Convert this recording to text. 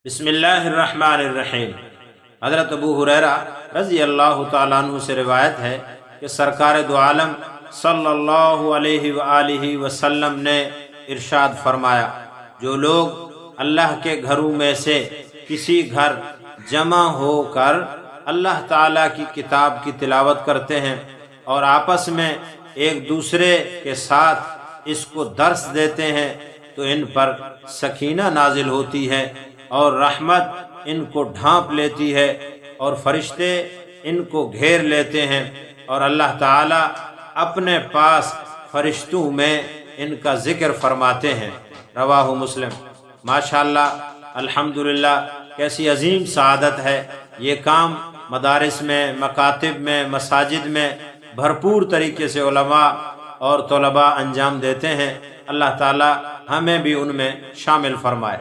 बिस्मिल्लाहिर्रहमानिर्रहीम। हज़रत अबू हुरैरा रज़ी अल्लाह तआला अन्हु से रिवायत है कि सरकार दो आलम सल्लल्लाहु अलैहि वआलिहि वसल्लम ने इरशाद फरमाया, जो लोग अल्लाह के घरों में से किसी घर जमा होकर अल्लाह ताला की किताब की तिलावत करते हैं और आपस में एक दूसरे के साथ इसको दर्स देते हैं तो इन पर सकीना नाजिल होती है और रहमत इनको ढांप लेती है और फरिश्ते इनको घेर लेते हैं और अल्लाह ताला अपने पास फरिश्तों में इनका जिक्र फरमाते हैं। रवाहु मुस्लिम। माशाअल्लाह, अल्हम्दुलिल्लाह, कैसी अजीम सआदत है। ये काम मदारिस में, मकातिब में, मसाजिद में भरपूर तरीके से उलमा और तलबा अंजाम देते हैं। अल्लाह ताला हमें भी उनमें शामिल फरमाए।